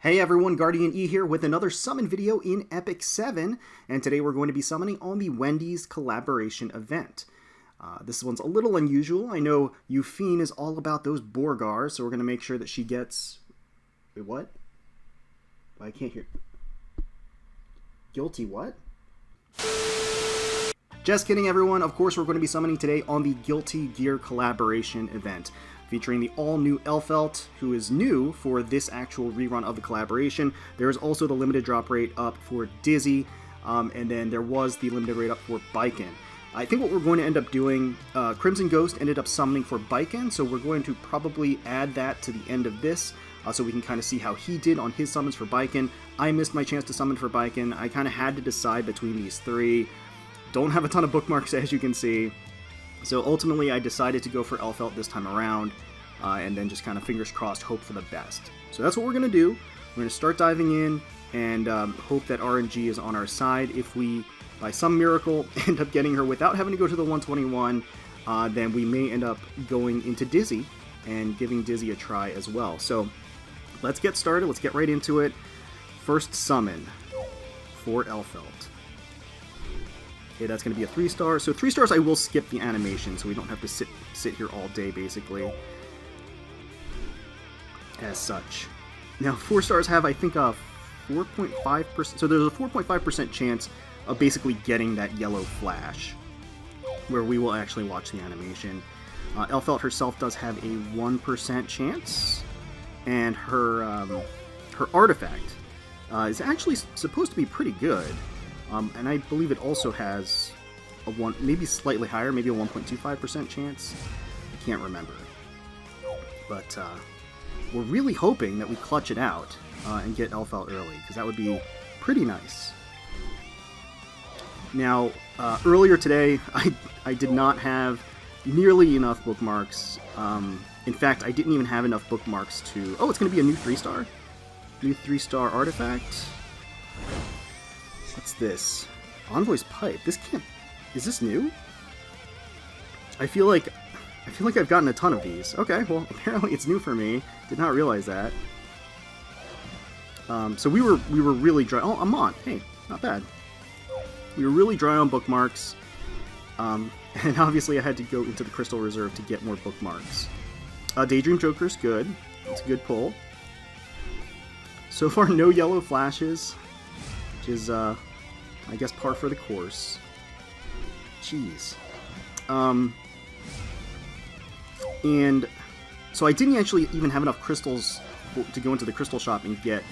Hey everyone, Guardian E here with another summon video in Epic 7, and today we're going to be summoning on the Wendy's collaboration event. This one's a little unusual. I know Euphine is all about those Borgars, so we're going to make sure that she gets... Wait, what? I can't hear... Guilty what? Just kidding everyone, of course we're going to be summoning today on the Guilty Gear collaboration event, featuring the all-new Elphelt, who is new for this actual rerun of the collaboration. There is also the limited drop rate up for Dizzy, and then there was the limited rate up for Baiken. I think what we're going to end up doing, CrimsonGhost ended up summoning for Baiken, so we're going to probably add that to the end of this, so we can kind of see how he did on his summons for Baiken. I missed my chance to summon for Baiken. I kind of had to decide between these three. Don't have a ton of bookmarks, as you can see. So ultimately, I decided to go for Elfelt this time around, and then just kind of fingers crossed, hope for the best. So that's what we're going to do. We're going to start diving in and hope that RNG is on our side. If we, by some miracle, end up getting her without having to go to the 121, then we may end up going into Dizzy and giving Dizzy a try as well. So let's get started. Let's get right into it. First summon for Elfelt. Okay, that's going to be a 3-star. So 3 stars, I will skip the animation, so we don't have to sit here all day, basically. As such. Now, 4 stars have, I think, a 4.5%. So there's a 4.5% chance of basically getting that yellow flash, where we will actually watch the animation. Elfelt herself does have a 1% chance, and her artifact is actually supposed to be pretty good. And I believe it also has a maybe slightly higher, maybe a 1.25% chance. I can't remember. But we're really hoping that we clutch it out and get Elfelt early, because that would be pretty nice. Now, earlier today, I did not have nearly enough bookmarks. In fact, I didn't even have enough bookmarks to... Oh, it's going to be a new 3-star? New 3-star artifact? What's this? Envoy's Pipe. This can't... Is this new? I feel like I've gotten a ton of these. Okay, well, apparently it's new for me. Did not realize that. So we were really dry. Oh, Amont. Hey, not bad. We were really dry on bookmarks. And obviously I had to go into the Crystal Reserve to get more bookmarks. Daydream Joker's good. It's a good pull. So far, no yellow flashes, which is, I guess, par for the course. Jeez. And so I didn't actually even have enough crystals to go into the crystal shop and get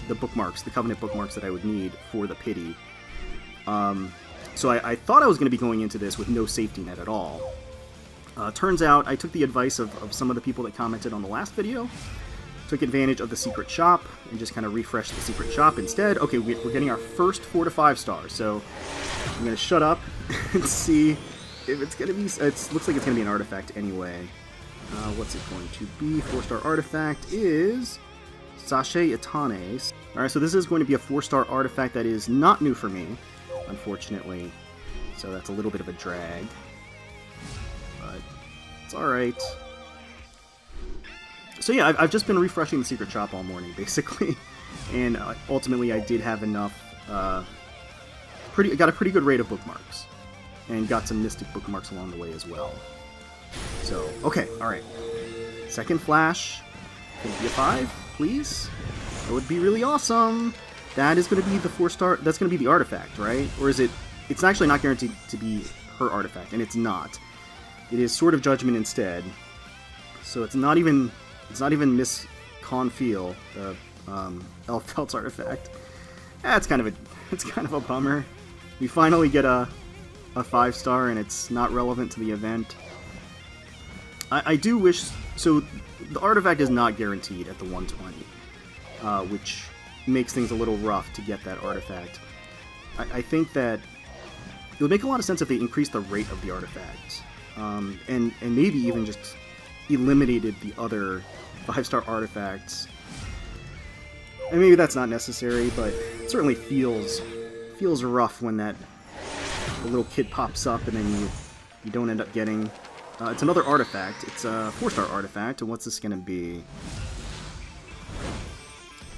the bookmarks, the Covenant bookmarks that I would need for the pity. So I thought I was going to be going into this with no safety net at all. Turns out I took the advice of some of the people that commented on the last video, took advantage of the secret shop, and just kind of refreshed the secret shop instead. Okay, we're getting our first 4 to 5 stars, so I'm going to shut up and see if it's going to be... It looks like it's going to be an artifact anyway. What's it going to be? 4-star artifact is Sachet Itane. Alright, so this is going to be a 4-star artifact that is not new for me, unfortunately. So that's a little bit of a drag. But it's alright. So yeah, I've just been refreshing the secret shop all morning, basically. And ultimately I did have enough... got a pretty good rate of bookmarks. And got some Mystic bookmarks along the way as well. So, okay, alright. Second flash. Can it be a 5, please? That would be really awesome! That is going to be the 4-star... That's going to be the artifact, right? Or is it... It's actually not guaranteed to be her artifact, and it's not. It is Sword of Judgment instead. So it's not even Miss Confeel, the Elfelt's artifact. That's kind of a bummer. We finally get a 5-star, and it's not relevant to the event. I do wish... So, the artifact is not guaranteed at the 120, which makes things a little rough to get that artifact. I think that it would make a lot of sense if they increased the rate of the artifact, and maybe even just eliminated the other 5-star artifacts. And maybe that's not necessary, but it certainly feels rough when the little kid pops up and then you don't end up getting... it's another artifact. It's a 4-star artifact, and what's this going to be?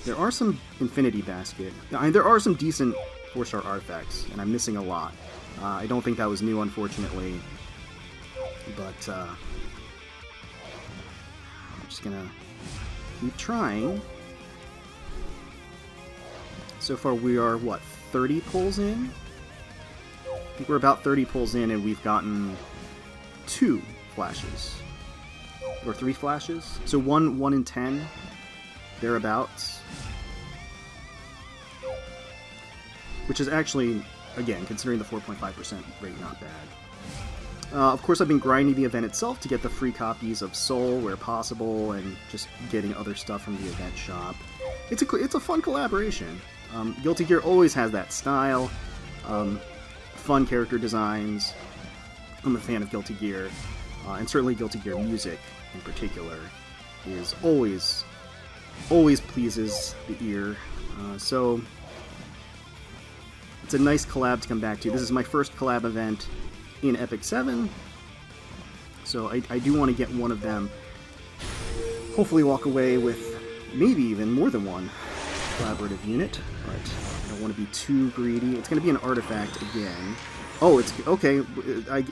There are some Infinity Basket. I mean, there are some decent 4-star artifacts, and I'm missing a lot. I don't think that was new, unfortunately. But, I'm just gonna keep trying. So far we are, what, 30 pulls in? I think we're about 30 pulls in, and we've gotten 2 flashes. Or 3 flashes? So 1 in 10, thereabouts. Which is actually, again, considering the 4.5% rate, not bad. Of course, I've been grinding the event itself to get the free copies of Soul where possible, and just getting other stuff from the event shop. It's a fun collaboration. Guilty Gear always has that style, fun character designs. I'm a fan of Guilty Gear, and certainly Guilty Gear music in particular is always pleases the ear. So it's a nice collab to come back to. This is my first collab event in Epic 7, so I do want to get one of them. Hopefully walk away with maybe even more than one collaborative unit, but I don't want to be too greedy. It's going to be an artifact again. Oh, it's okay. The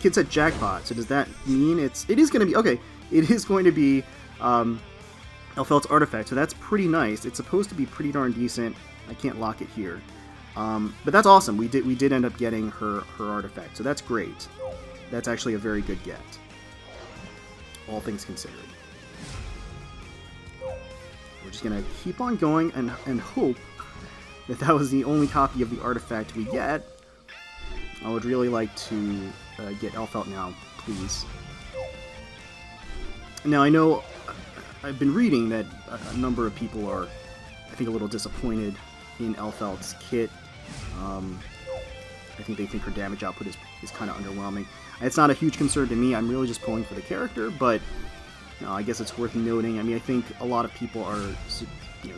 kid said jackpot, so does that mean it is going to be, okay, it is going to be Elfelt's artifact, so that's pretty nice. It's supposed to be pretty darn decent. I can't lock it here. But that's awesome. We did end up getting her artifact, so that's great. That's actually a very good get, all things considered. We're just gonna keep on going and hope that was the only copy of the artifact we get. I would really like to get Elfelt now, please. Now, I know I've been reading that a number of people are, I think, a little disappointed in Elfelt's kit. I think they think her damage output is kind of underwhelming. It's not a huge concern to me. I'm really just pulling for the character, but I guess it's worth noting. I mean, I think a lot of people are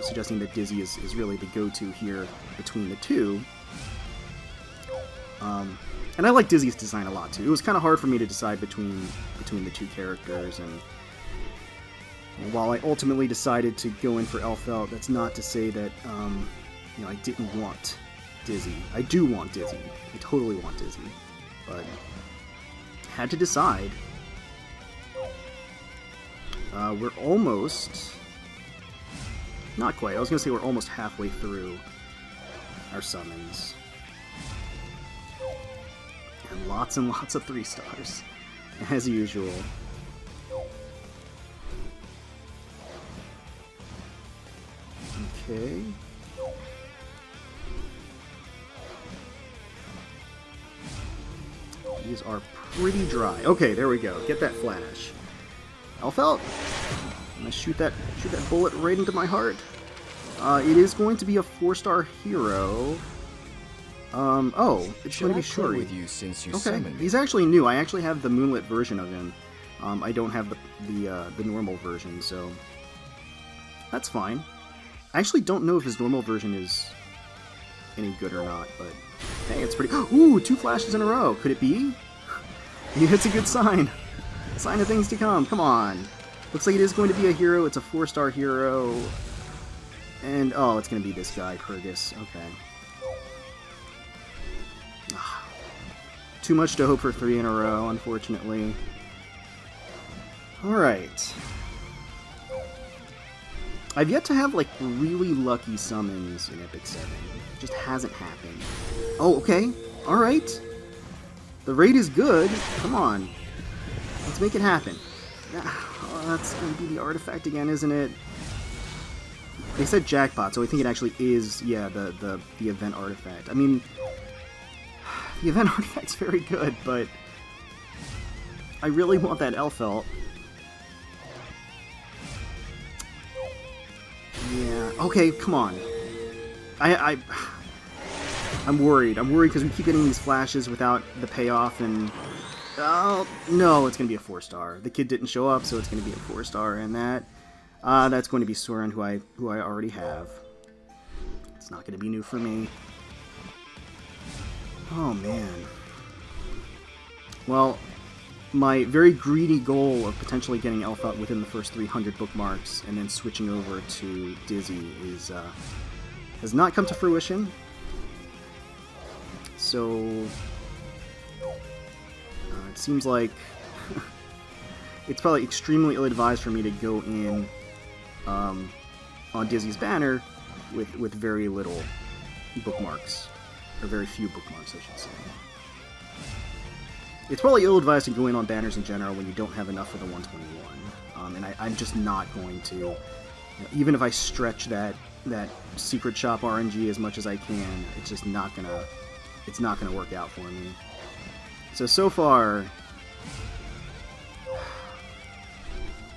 suggesting that Dizzy is really the go-to here between the two. And I like Dizzy's design a lot, too. It was kind of hard for me to decide between the two characters, and while I ultimately decided to go in for Elfelt, that's not to say that I didn't want Dizzy. I do want Dizzy. I totally want Dizzy. But had to decide. We're almost... Not quite. I was going to say we're almost halfway through our summons. And lots of 3 stars, as usual. Okay. These are pretty dry. Okay, there we go. Get that flash. Elfelt, I'm gonna shoot that bullet right into my heart. It is going to be a 4-star hero. Oh, it's going to be Shuri. With you since you okay, summoned me. He's actually new. I actually have the Moonlit version of him. I don't have the normal version, so that's fine. I actually don't know if his normal version is any good or not, but hey, it's pretty... Ooh, 2 flashes in a row. Could it be? It's a good sign. Sign of things to come. Come on. Looks like it is going to be a hero. It's a 4-star hero. And, oh, it's going to be this guy, Kurgus. Okay. Too much to hope for 3 in a row, unfortunately. Alright. I've yet to have, like, really lucky summons in Epic 7. It just hasn't happened. Oh, okay. Alright. The raid is good. Come on. Let's make it happen. Oh, that's going to be the artifact again, isn't it? They said jackpot, so I think it actually is, yeah, the event artifact. I mean, the event artifact's very good, but I really want that Elfelt. Yeah, okay, come on. I'm worried. I'm worried because we keep getting these flashes without the payoff, and... Oh, no, it's going to be a 4-star. The kid didn't show up, so it's going to be a 4-star, and that's going to be Soren, who I already have. It's not going to be new for me. Oh, man. Well, my very greedy goal of potentially getting Elfelt within the first 300 bookmarks and then switching over to Dizzy has not come to fruition. So it seems like it's probably extremely ill-advised for me to go in on Dizzy's banner with very little bookmarks, or very few bookmarks, I should say. It's probably ill-advised to go in on banners in general when you don't have enough for the 121, and I'm just not going to. You know, even if I stretch that secret shop RNG as much as I can, it's just not gonna. It's not gonna work out for me. So far,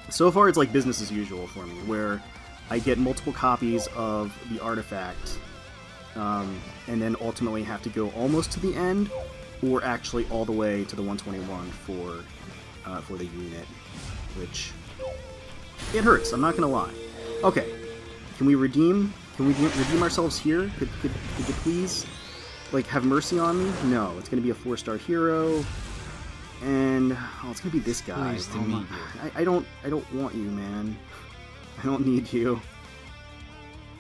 it's like business as usual for me, where I get multiple copies of the artifact, and then ultimately have to go almost to the end, or actually all the way to the 121 for the unit, which it hurts. I'm not gonna lie. Okay, can we redeem? Can we redeem ourselves here? Could you please, like, have mercy on me? No, it's gonna be a 4-star hero, and it's gonna be this guy. Pleased to meet you. I don't want you, man. I don't need you.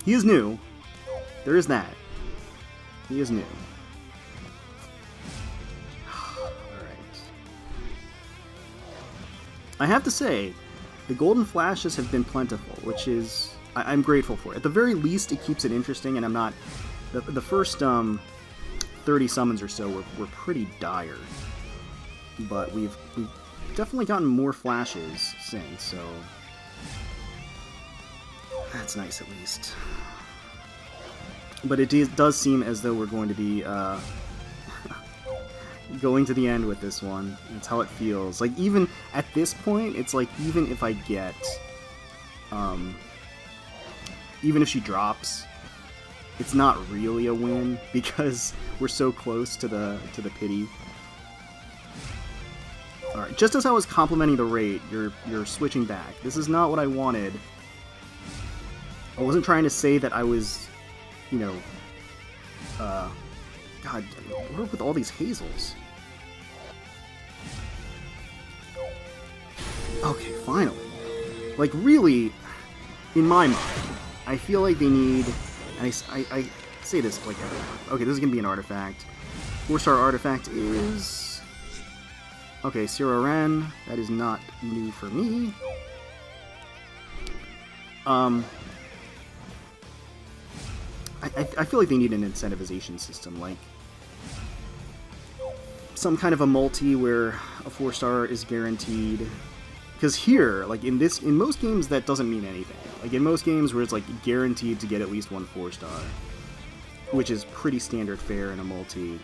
He is new. There is that. He is new. I have to say, the golden flashes have been plentiful, which is I'm grateful for. At the very least, it keeps it interesting, and I'm not. The first 30 summons or so were pretty dire, but we've definitely gotten more flashes since, so that's nice at least. But it does seem as though we're going to be going to the end with this one. That's how it feels. Like, even at this point, it's like, even if I get, even if she drops, it's not really a win because we're so close to the pity. All right, just as I was complimenting the rate, you're switching back. This is not what I wanted. I wasn't trying to say that I was, you know, God, what up with all these hazels? Okay, finally. Like, really, in my mind, I feel like they need, and I say this like every time. Okay, this is going to be an artifact. 4-star artifact is, okay, Sierra Ren. That is not new for me. I feel like they need an incentivization system, like some kind of a multi where a 4-star is guaranteed. Because here, like in most games, that doesn't mean anything. Like in most games where it's like guaranteed to get at least one 4-star, which is pretty standard fare in a multi,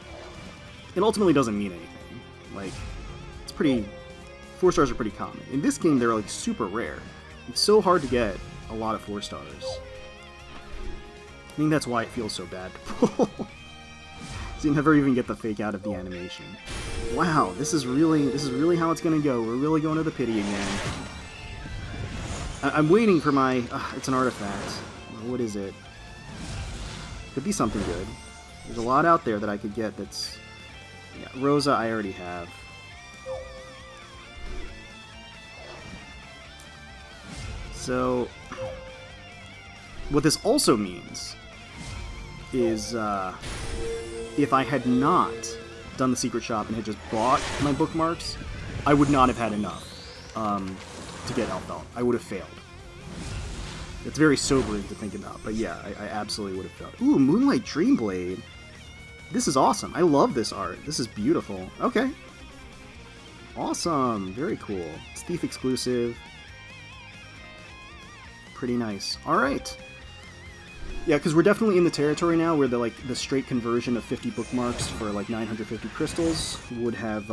it ultimately doesn't mean anything. Like, it's pretty, 4-stars are pretty common. In this game, they're like super rare. It's so hard to get a lot of 4-stars. I think that's why it feels so bad to pull. So you never even get the fake out of the animation. Wow, this is really how it's gonna go. We're really going to the pity again. I'm waiting for my. It's an artifact. What is it? Could be something good. There's a lot out there that I could get. That's. Yeah, Rosa, I already have. So, what this also means is if I had not done the secret shop and had just bought my bookmarks, I would not have had enough to get Elfelt. I would have failed. It's very sobering to think about, but yeah, I absolutely would have failed. Ooh, Moonlight Dreamblade. This is awesome. I love this art. This is beautiful. Okay. Awesome. Very cool. It's Thief exclusive. Pretty nice. All right. Yeah, because we're definitely in the territory now where the straight conversion of 50 bookmarks for like 950 crystals would have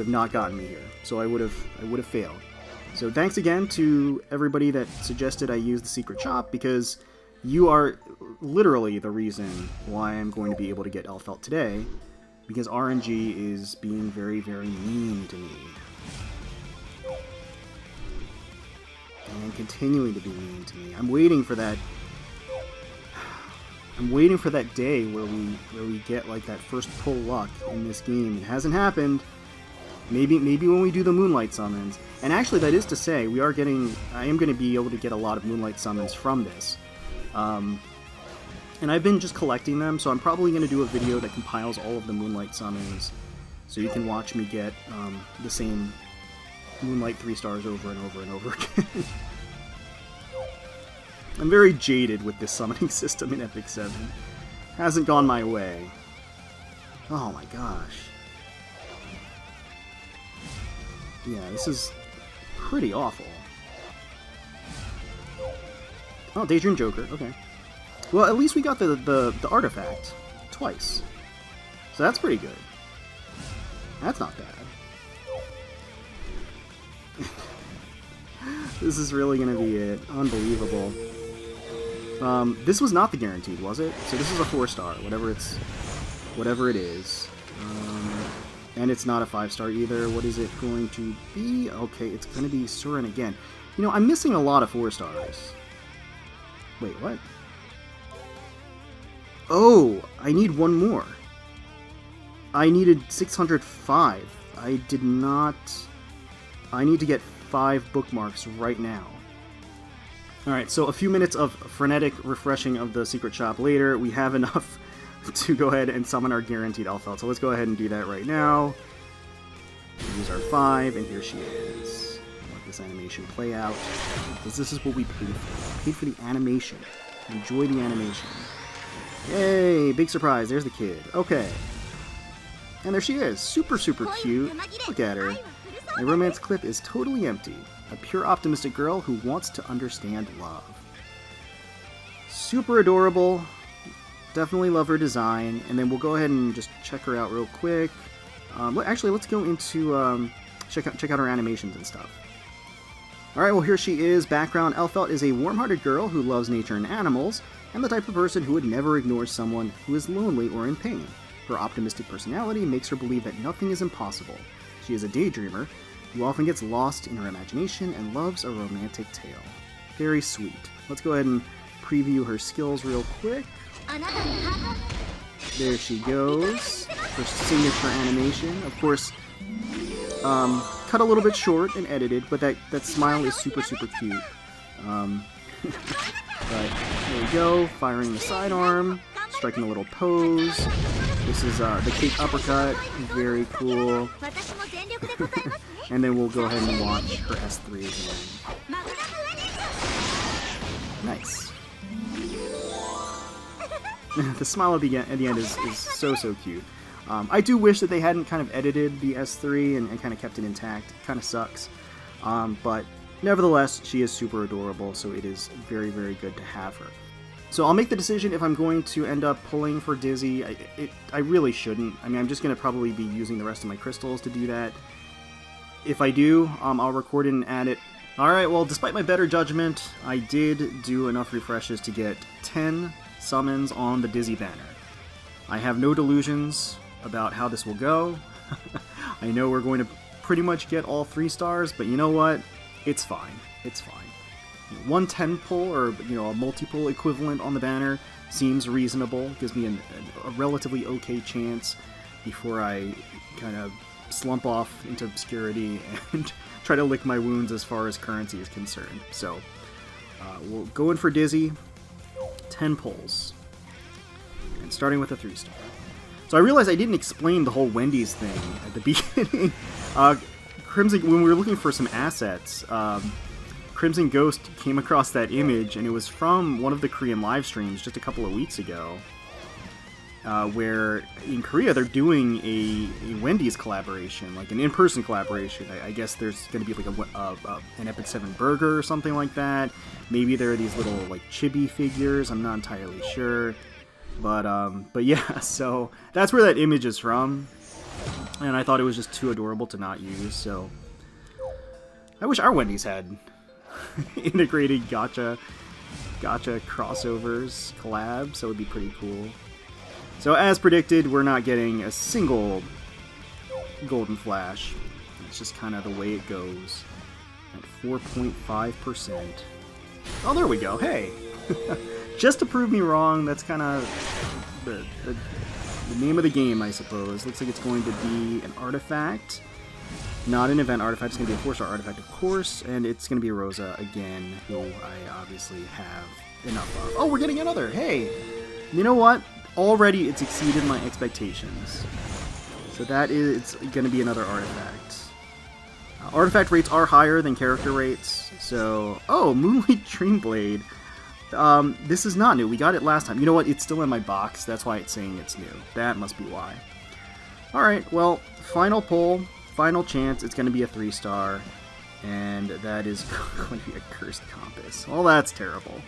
not gotten me here. So I would have failed. So thanks again to everybody that suggested I use the secret shop, because you are literally the reason why I'm going to be able to get Elfelt today, because RNG is being very, very mean to me. And continuing to be mean to me. I'm waiting for that day where we get like that first pull luck in this game. It hasn't happened. Maybe when we do the Moonlight summons. And actually, that is to say, I am going to be able to get a lot of Moonlight summons from this. And I've been just collecting them, so I'm probably going to do a video that compiles all of the Moonlight summons, so you can watch me get the same Moonlight 3 stars over and over and over again. I'm very jaded with this summoning system in Epic 7. Hasn't gone my way. Oh my gosh. Yeah, this is pretty awful. Oh, Daydream Joker, okay. Well, at least we got the artifact twice. So that's pretty good. That's not bad. This is really gonna be it. Unbelievable. This was not the guaranteed, was it? So this is a 4-star, whatever it is. And it's not a 5-star either. What is it going to be? Okay, it's gonna be Surin again. You know, I'm missing a lot of 4-stars. Wait, what? Oh, I need one more. I needed 605. I did not... I need to get 5 bookmarks right now. Alright, so a few minutes of frenetic refreshing of the secret shop later, we have enough to go ahead and summon our guaranteed Elfelt. So let's go ahead and do that right now. Use our 5, and here she is. Let this animation play out, because this is what we paid for. We paid for the animation. Enjoy the animation. Yay! Big surprise, there's the kid. Okay. And there she is. Super, super cute. Look at her. My romance clip is totally empty. A pure optimistic girl who wants to understand love. Super adorable. Definitely love her design. And then we'll go ahead and just check her out real quick. Actually, let's go into check out her animations and stuff. Alright, well here she is. Background: Elfelt is a warm-hearted girl who loves nature and animals, and the type of person who would never ignore someone who is lonely or in pain. Her optimistic personality makes her believe that nothing is impossible. She is a daydreamer who often gets lost in her imagination and loves a romantic tale. Very sweet. Let's go ahead and preview her skills real quick. There she goes. Her signature animation. Of course, cut a little bit short and edited, but that smile is super, super cute. But there we go. Firing the sidearm. Striking a little pose. This is the cape uppercut. Very cool. And then we'll go ahead and watch her S3 again. Nice. The smile at the end is so, so cute. I do wish that they hadn't kind of edited the S3 and kind of kept it intact. It kind of sucks. But nevertheless, she is super adorable, so it is very, very good to have her. So I'll make the decision if I'm going to end up pulling for Dizzy. I really shouldn't. I mean, I'm just going to probably be using the rest of my crystals to do that. If I do, I'll record it and add it. Alright, well, despite my better judgment, I did do enough refreshes to get 10 summons on the Dizzy banner. I have no delusions about how this will go. I know we're going to pretty much get all 3 stars, but you know what? It's fine. It's fine. 1 10 pull, or a multi-pull equivalent on the banner seems reasonable. Gives me a relatively okay chance before I kind of slump off into obscurity and try to lick my wounds as far as currency is concerned. So we'll go in for Dizzy. 10 pulls. And starting with a 3-star. So I realized I didn't explain the whole Wendy's thing at the beginning. When we were looking for some assets, CrimsonGhost came across that image, and it was from one of the Korean live streams just a couple of weeks ago, where in Korea they're doing a Wendy's collaboration, like an in-person collaboration. I guess there's going to be like an Epic 7 burger or something like that. Maybe there are these little like chibi figures. I'm not entirely sure, but yeah. So that's where that image is from, and I thought it was just too adorable to not use. So I wish our Wendy's had integrated gacha crossovers, collabs. That would be pretty cool. So as predicted, we're not getting a single golden flash. It's just kind of the way it goes. At 4.5%. Oh, there we go. Hey! Just to prove me wrong, that's kind of the name of the game, I suppose. Looks like it's going to be an artifact. Not an event artifact. It's going to be a 4-star artifact, of course, and it's going to be Rosa again, who I obviously have enough of. Oh, we're getting another! Hey! You know what? Already it's exceeded my expectations. So that is, it's going to be another artifact. Artifact rates are higher than character rates, so... Oh, Moonlight Dreamblade. This is not new. We got it last time. You know what? It's still in my box. That's why it's saying it's new. That must be why. Alright, well, final pull, final chance. It's going to be a 3-star, and that is going to be a Cursed Compass. Well, that's terrible.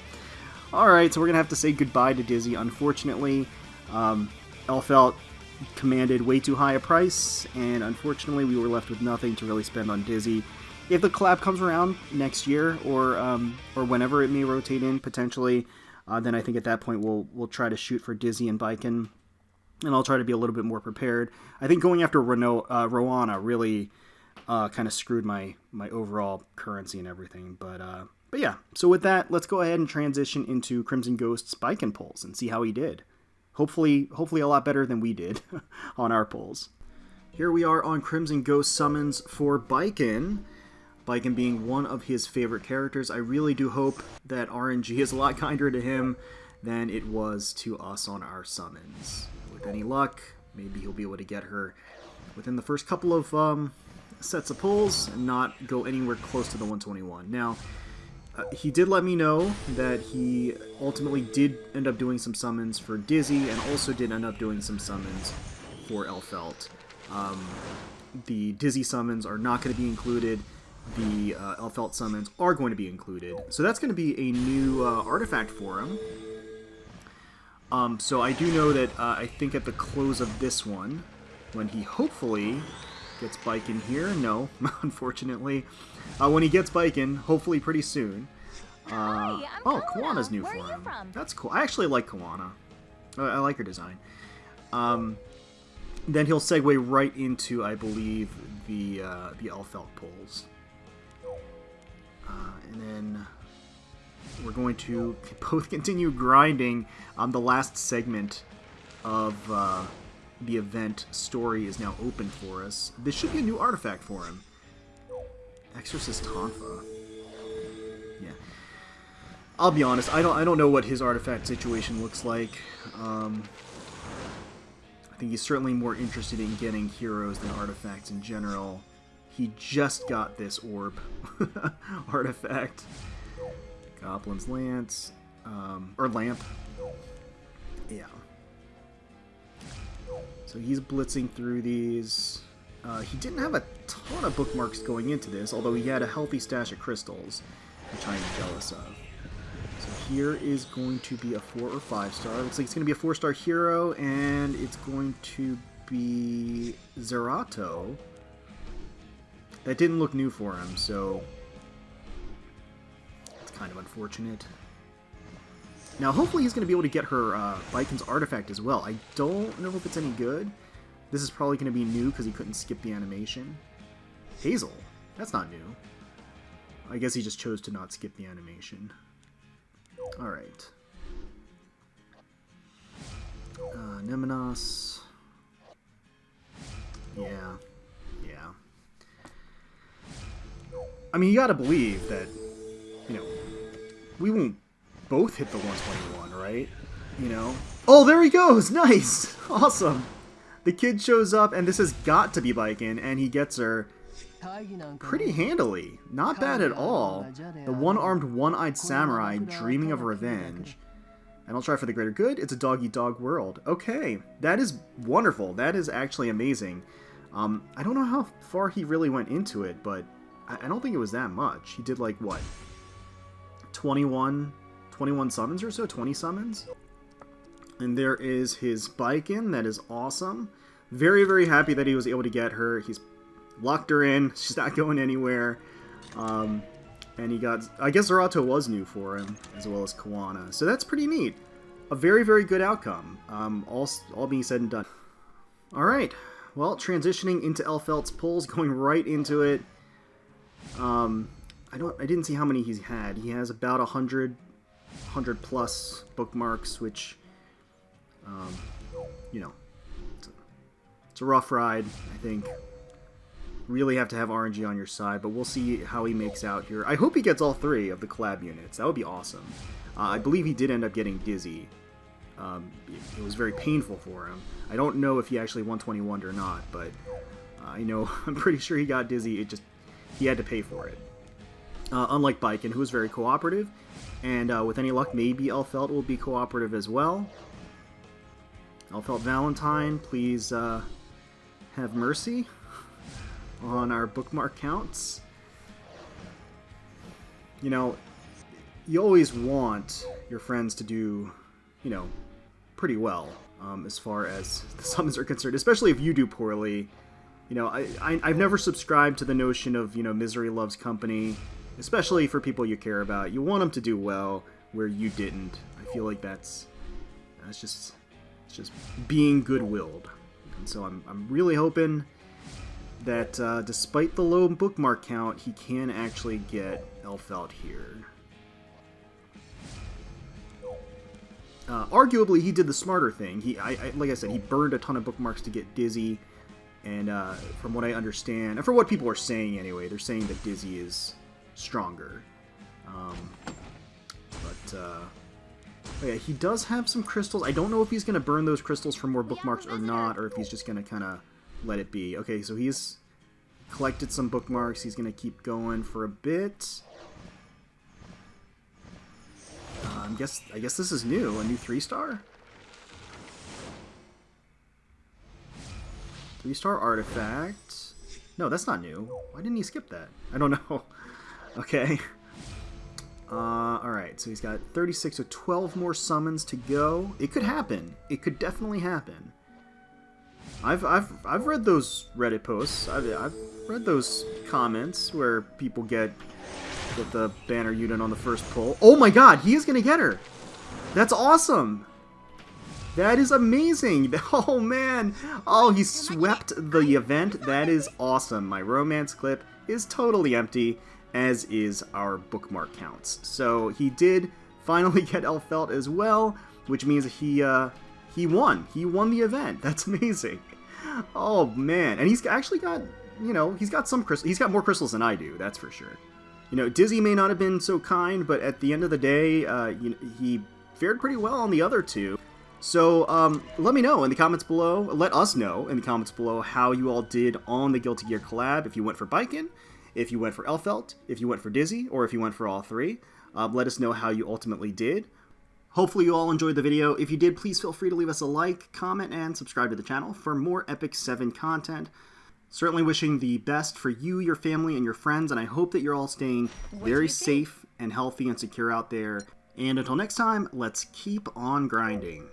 Alright, so we're going to have to say goodbye to Dizzy, unfortunately. Elfelt commanded way too high a price, and unfortunately we were left with nothing to really spend on Dizzy. If the collab comes around next year, or whenever it may rotate in, potentially, then I think at that point we'll try to shoot for Dizzy and Baiken, and I'll try to be a little bit more prepared. I think going after Roana really kind of screwed my overall currency and everything, but yeah. So with that, let's go ahead and transition into CrimsonGhost's Baiken pulls and see how he did. Hopefully a lot better than we did on our pulls. Here we are on CrimsonGhost summons for Baiken. Baiken being one of his favorite characters. I really do hope that RNG is a lot kinder to him than it was to us on our summons. With any luck, maybe he'll be able to get her within the first couple of sets of pulls and not go anywhere close to the 121. Now, he did let me know that he ultimately did end up doing some summons for Dizzy, and also did end up doing some summons for Elfelt. The Dizzy summons are not going to be included. The Elfelt summons are going to be included. So that's going to be a new artifact for him. So I do know that I think at the close of this one, when he hopefully gets Baiken here, no, unfortunately. When he gets Baiken, hopefully pretty soon. Kawana's new for him. That's cool. I actually like Kawana. I like her design. Then he'll segue right into, I believe, the Elfelt pulls. And then we're going to both continue grinding. The last segment of the event story is now open for us. This should be a new artifact for him. Exorcist Tonfa. Yeah. I'll be honest, I don't know what his artifact situation looks like. I think he's certainly more interested in getting heroes than artifacts in general. He just got this orb artifact. Goblin's Lance. Or Lamp. Yeah. So he's blitzing through these. He didn't have a ton of bookmarks going into this, although he had a healthy stash of crystals, which I am jealous of. So here is going to be a 4 or 5 star. Looks like it's going to be a 4-star hero, and it's going to be Zerato. That didn't look new for him, so it's kind of unfortunate. Now, hopefully he's going to be able to get her Baiken's artifact as well. I don't know if it's any good. This is probably going to be new because he couldn't skip the animation. Hazel. That's not new. I guess he just chose to not skip the animation. Alright. Nemenos. Yeah. I mean, you gotta believe that, you know, we won't both hit the 121, right? You know? Oh, there he goes! Nice! Awesome! The kid shows up, and this has got to be Baiken, and he gets her pretty handily. Not bad at all. The one-armed, one-eyed samurai dreaming of revenge. And I'll try for the greater good. It's a dog-eat-dog world. Okay, that is wonderful. That is actually amazing. I don't know how far he really went into it, but I don't think it was that much. He did, like, what? 21 summons or so? 20 summons? And there is his Baiken. That is awesome. Very, very happy that he was able to get her. He's locked her in. She's not going anywhere. And he got... I guess Zerato was new for him, as well as Kawana. So that's pretty neat. A very, very good outcome. All being said and done. Alright. Well, transitioning into Elfelt's pulls, going right into it. I didn't see how many he's had. He has about 100 plus bookmarks, which, you know, it's a rough ride, I think. really have to have RNG on your side, but we'll see how he makes out here. I hope he gets all 3 of the collab units. That would be awesome. I believe he did end up getting dizzy. It was very painful for him. I don't know if he actually 121'd or not, but I know I'm pretty sure he got dizzy. He had to pay for it. Unlike Baiken, who was very cooperative, and with any luck, maybe Elfelt will be cooperative as well. Elfelt Valentine, please have mercy on our bookmark counts. You know, you always want your friends to do, you know, pretty well as far as the summons are concerned, especially if you do poorly. You know, I've never subscribed to the notion of, you know, misery loves company, especially for people you care about. You want them to do well where you didn't. I feel like that's just being good-willed. And so I'm really hoping that despite the low bookmark count, he can actually get Elfelt here. Arguably, he did the smarter thing. Like I said, he burned a ton of bookmarks to get Dizzy, and from what I understand, and for what people are saying anyway, they're saying that Dizzy is stronger. But yeah, he does have some crystals. I don't know if he's going to burn those crystals for more bookmarks or not, or if he's just going to kind of let it be. Okay, so he's collected some bookmarks. He's going to keep going for a bit. I guess this is new. A new 3-star? 3-star artifact. No, that's not new. Why didn't he skip that? I don't know. Okay. Alright, so he's got 36, so 12 more summons to go. It could happen. It could definitely happen. I've read those Reddit posts. I've read those comments where people get the banner unit on the first pull. Oh my god, he is going to get her! That's awesome! That is amazing! Oh man! Oh, he swept the event. That is awesome. My romance clip is totally empty, as is our bookmark counts. So he did finally get Elfelt as well, which means he won. He won the event. That's amazing. Oh man, and he's actually got, you know, he's got some crystals. He's got more crystals than I do. That's for sure. You know, Dizzy may not have been so kind, but at the end of the day, he fared pretty well on the other 2. So let me know in the comments below. Let us know in the comments below how you all did on the Guilty Gear collab. If you went for Baiken, if you went for Elfelt, if you went for Dizzy, or if you went for all 3. Let us know how you ultimately did. Hopefully you all enjoyed the video. If you did, please feel free to leave us a like, comment, and subscribe to the channel for more Epic 7 content. Certainly wishing the best for you, your family, and your friends, and I hope that you're all staying very safe and healthy and secure out there. And until next time, let's keep on grinding.